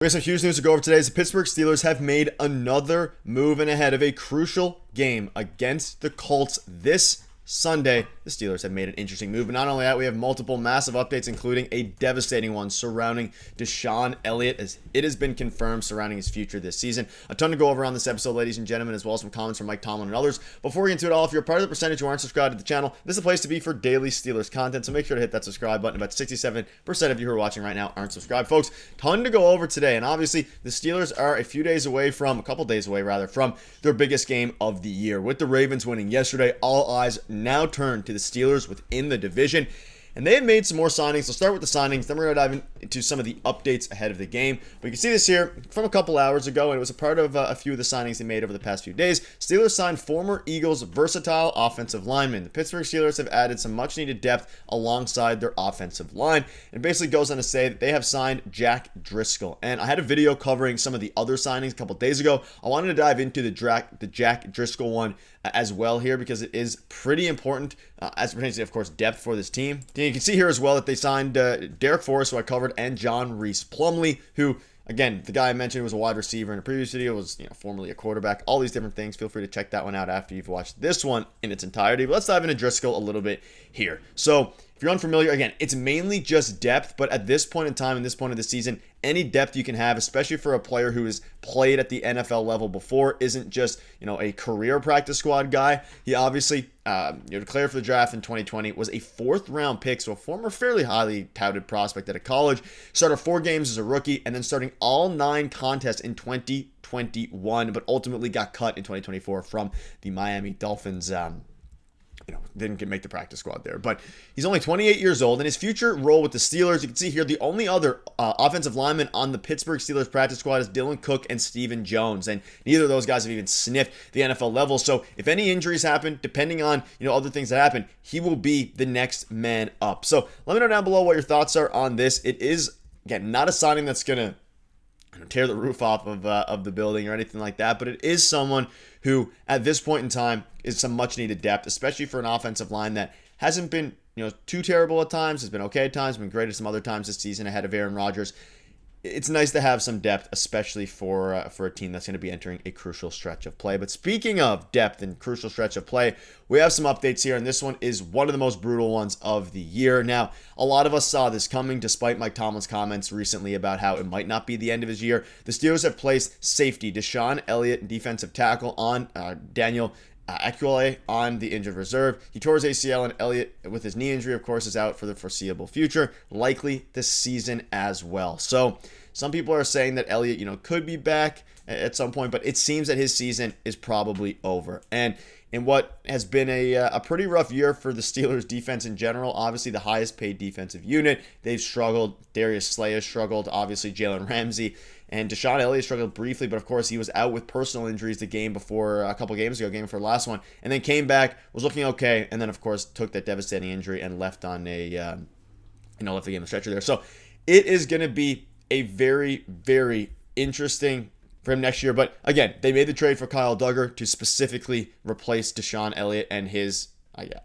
We have some huge news to go over today. The Pittsburgh Steelers have made another move in ahead of a crucial game against the Colts this Sunday. The Steelers have made an interesting move, but not only that, we have multiple massive updates, including a devastating one surrounding Deshaun Elliott, as it has been confirmed surrounding his future this season. A ton to go over on this episode, ladies and gentlemen, as well as some comments from Mike Tomlin and others. Before we get into it all, if you're part of the percentage who aren't subscribed to the channel, this is a place to be for daily Steelers content, so make sure to hit that subscribe button. About 67% of you who are watching right now aren't subscribed. Folks, ton to go over today, and obviously the Steelers are a couple days away from their biggest game of the year. With the Ravens winning yesterday, all eyes now turn to the Steelers within the division, and they have made some more signings. We'll start with the signings, then we're going to dive into some of the updates ahead of the game. But you can see this here from a couple hours ago, and it was a part of a few of the signings they made over the past few days. Steelers signed former Eagles versatile offensive lineman. The Pittsburgh Steelers have added some much-needed depth alongside their offensive line, and basically goes on to say that they have signed Jack Driscoll. And I had a video covering some of the other signings a couple days ago. I wanted to dive into the Jack Driscoll one as well here, because it is pretty important as it pertains to, of course, depth for this team. You can see here as well that they signed Derek Forrest, who I covered, and John Reese Plumlee, who, again, the guy I mentioned was a wide receiver in a previous video, was formerly a quarterback, all these different things. Feel free to check that one out after you've watched this one in its entirety. But let's dive into Driscoll a little bit here. So if you're unfamiliar, again, it's mainly just depth, but at this point in time, in this point of the season, any depth you can have, especially for a player who has played at the NFL level before, isn't just, a career practice squad guy. He obviously declared for the draft in 2020, was a fourth-round pick, so a former fairly highly touted prospect at a college, started 4 games as a rookie, and then starting all 9 contests in 2021, but ultimately got cut in 2024 from the Miami Dolphins. Didn't make the practice squad there. But he's only 28 years old, and his future role with the Steelers, you can see here, the only other offensive lineman on the Pittsburgh Steelers practice squad is Dylan Cook and Stephen Jones, and neither of those guys have even sniffed the NFL level. So if any injuries happen, depending on other things that happen, he will be the next man up. So let me know down below what your thoughts are on this. It is, again, not a signing that's going to tear the roof off of the building or anything like that, but it is someone who at this point in time is some much needed depth, especially for an offensive line that hasn't been too terrible at times, has been okay at times, been great at some other times this season ahead of Aaron Rodgers. It's nice to have some depth, especially for a team that's going to be entering a crucial stretch of play. But speaking of depth and crucial stretch of play, we have some updates here, and this one is one of the most brutal ones of the year. Now, a lot of us saw this coming, despite Mike Tomlin's comments recently about how it might not be the end of his year. The Steelers have placed safety Deshaun Elliott and defensive tackle on Daniel Ekuale on the injured reserve. He tore his ACL, and Elliott, with his knee injury, of course, is out for the foreseeable future, likely this season as well. So some people are saying that Elliott, could be back at some point, but it seems that his season is probably over. And in what has been a pretty rough year for the Steelers defense in general, obviously the highest paid defensive unit, they've struggled. Darius Slay has struggled, obviously Jalen Ramsey, and Deshaun Elliott struggled briefly, but of course he was out with personal injuries the game before, a couple games ago, game before the last one, and then came back, was looking okay, and then of course took that devastating injury and left on left the game on the stretcher there. So it is going to be a very, very interesting for him next year. But again, they made the trade for Kyle Duggar to specifically replace Deshaun Elliott and his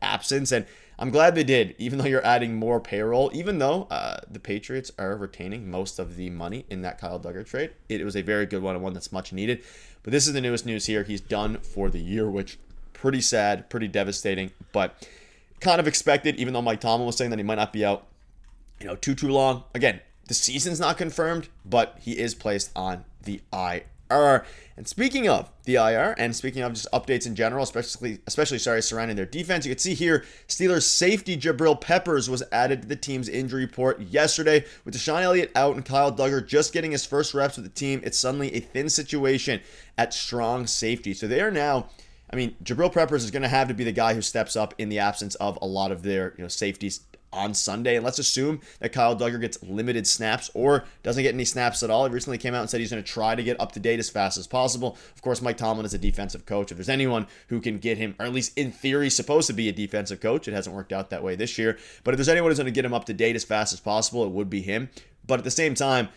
absence, and I'm glad they did, even though you're adding more payroll, even though the Patriots are retaining most of the money in that Kyle Duggar trade. It was a very good one, and one that's much needed. But this is the newest news here. He's done for the year, which pretty sad, pretty devastating, but kind of expected, even though Mike Tomlin was saying that he might not be out too long. Again, the season's not confirmed, but he is placed on the IR. And speaking of the IR, and speaking of just updates in general, especially surrounding their defense, you can see here Steelers safety Jabril Peppers was added to the team's injury report yesterday. With Deshaun Elliott out and Kyle Duggar just getting his first reps with the team, it's suddenly a thin situation at strong safety. So they are now, Jabril Peppers is going to have to be the guy who steps up in the absence of a lot of their safeties on Sunday. And let's assume that Kyle Duggar gets limited snaps or doesn't get any snaps at all. He recently came out and said he's going to try to get up to date as fast as possible. Of course, Mike Tomlin is a defensive coach. If there's anyone who can get him, or at least in theory supposed to be a defensive coach, it hasn't worked out that way this year. But if there's anyone who's going to get him up to date as fast as possible, it would be him. But at the same time,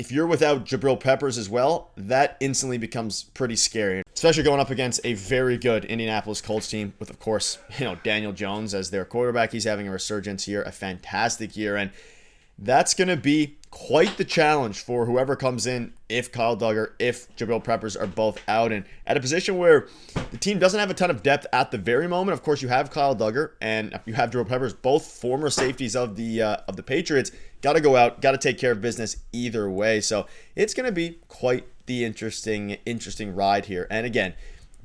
if you're without Jabril Peppers as well, that instantly becomes pretty scary, especially going up against a very good Indianapolis Colts team with, of course, Daniel Jones as their quarterback. He's having a resurgence here, a fantastic year, and that's going to be quite the challenge for whoever comes in if Kyle Duggar, if Jabril Peppers are both out, and at a position where the team doesn't have a ton of depth at the very moment. Of course, you have Kyle Duggar and you have Jabril Peppers, both former safeties of the Patriots. Got to go out, got to take care of business either way. So it's going to be quite the interesting ride here. And again,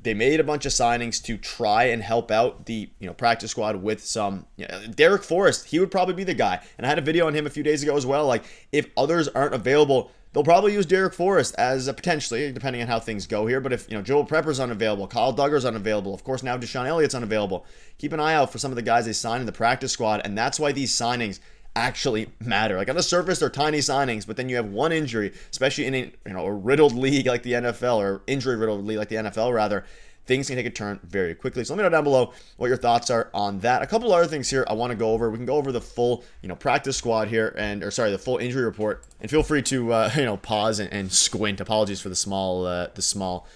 they made a bunch of signings to try and help out the practice squad with some. Derek Forrest, he would probably be the guy. And I had a video on him a few days ago as well. Like, if others aren't available, they'll probably use Derek Forrest as a potentially, depending on how things go here. But if Joel Prepper's unavailable, Kyle Duggar's unavailable, of course now Deshaun Elliott's unavailable. Keep an eye out for some of the guys they signed in the practice squad, and that's why these signings actually matter. Like, on the surface, they're tiny signings, but then you have one injury, especially in a riddled league like the NFL, or injury riddled league like the NFL rather. Things can take a turn very quickly. So let me know down below what your thoughts are on that. A couple other things here I want to go over. We can go over the full practice squad here, the full injury report, and feel free to pause and squint. Apologies for the small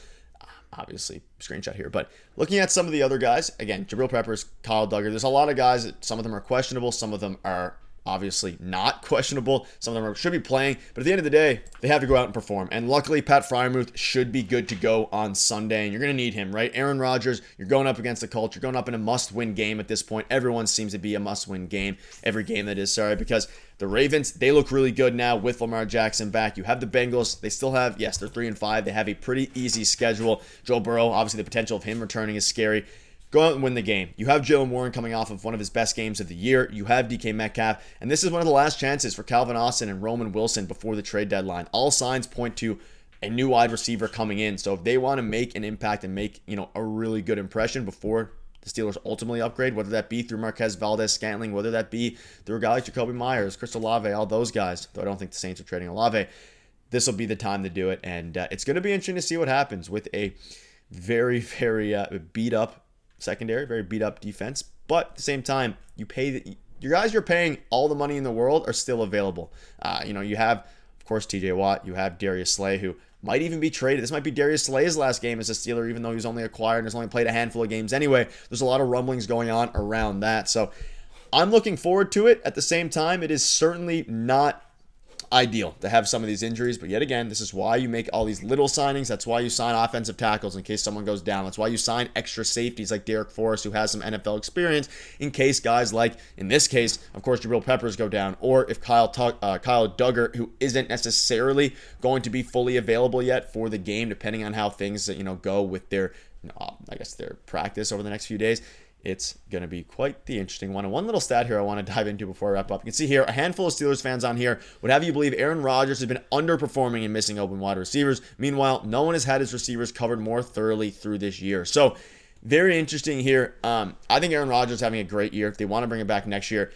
obviously screenshot here. But looking at some of the other guys, again, Jabril Peppers, Kyle Duggar, there's a lot of guys. Some of them are questionable. Some of them are obviously not questionable. Some of them should be playing, but at the end of the day, they have to go out and perform. And luckily, Pat Freiermuth should be good to go on Sunday, and you're going to need him, right? Aaron Rodgers, you're going up against the Colts. You're going up in a must-win game at this point. Everyone seems to be a must-win game. Every game that is, because the Ravens, they look really good now with Lamar Jackson back. You have the Bengals. They still have, yes, they're 3-5. They have a pretty easy schedule. Joe Burrow, obviously the potential of him returning is scary. Go out and win the game. You have Jaylen Warren coming off of one of his best games of the year. You have DK Metcalf. And this is one of the last chances for Calvin Austin and Roman Wilson before the trade deadline. All signs point to a new wide receiver coming in. So if they want to make an impact and make, a really good impression before the Steelers ultimately upgrade, whether that be through Marquez Valdez-Scantling, whether that be through a guy like Jacoby Myers, Chris Olave, all those guys, though I don't think the Saints are trading Olave, this will be the time to do it. And it's going to be interesting to see what happens with a very, very beat up secondary, very beat up defense, but at the same time, your guys you're paying all the money in the world are still available. You have, of course, TJ Watt, you have Darius Slay, who might even be traded. This might be Darius Slay's last game as a Steeler, even though he was only acquired and has only played a handful of games anyway. There's a lot of rumblings going on around that, so I'm looking forward to it. At the same time, it is certainly not ideal to have some of these injuries, but yet again, this is why you make all these little signings. That's why you sign offensive tackles in case someone goes down. That's why you sign extra safeties like Derek Forrest, who has some NFL experience, in case guys like, in this case, of course, Jabril Peppers go down, or if Kyle Duggar, who isn't necessarily going to be fully available yet for the game, depending on how things go with their their practice over the next few days. It's going to be quite the interesting one. And one little stat here I want to dive into before I wrap up. You can see here, a handful of Steelers fans on here would have you believe Aaron Rodgers has been underperforming and missing open wide receivers. Meanwhile, no one has had his receivers covered more thoroughly through this year. So, very interesting here. I think Aaron Rodgers is having a great year. If they want to bring him back next year,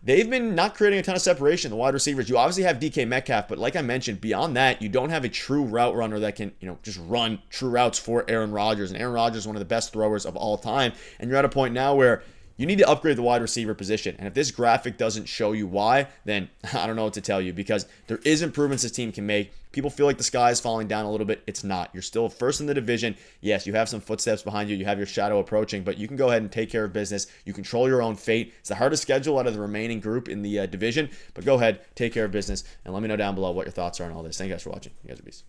they've been not creating a ton of separation, the wide receivers. You obviously have DK Metcalf, but like I mentioned, beyond that, you don't have a true route runner that can, just run true routes for Aaron Rodgers. And Aaron Rodgers is one of the best throwers of all time. And you're at a point now where you need to upgrade the wide receiver position. And if this graphic doesn't show you why, then I don't know what to tell you, because there is improvements this team can make. People feel like the sky is falling down a little bit. It's not. You're still first in the division. Yes, you have some footsteps behind you. You have your shadow approaching, but you can go ahead and take care of business. You control your own fate. It's the hardest schedule out of the remaining group in the division, but go ahead, take care of business, and let me know down below what your thoughts are on all this. Thank you guys for watching. You guys are beasts.